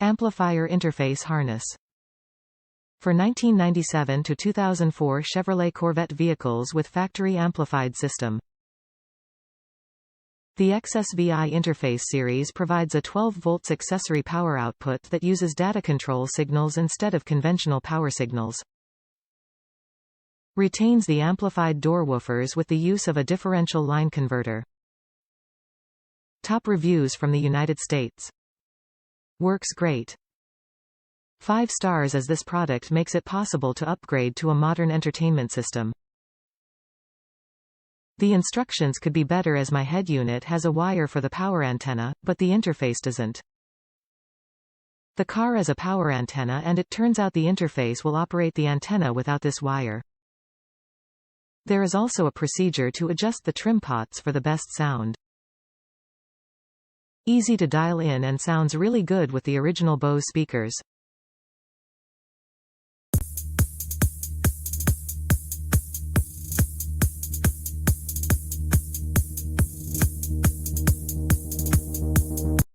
Amplifier interface harness. For 1997 to 2004 Chevrolet Corvette vehicles with factory amplified system. The XSVI Interface series provides a 12 volts accessory power output that uses data control signals instead of conventional power signals. Retains the amplified door woofers with the use of a differential line converter. Top reviews from the United States. Works great. 5 stars as this product makes it possible to upgrade to a modern entertainment system. The instructions could be better as my head unit has a wire for the power antenna, but the interface doesn't. The car is a power antenna and it turns out the interface will operate the antenna without this wire. There is also a procedure to adjust the trim pots for the best sound. Easy to dial in and sounds really good with the original Bose speakers.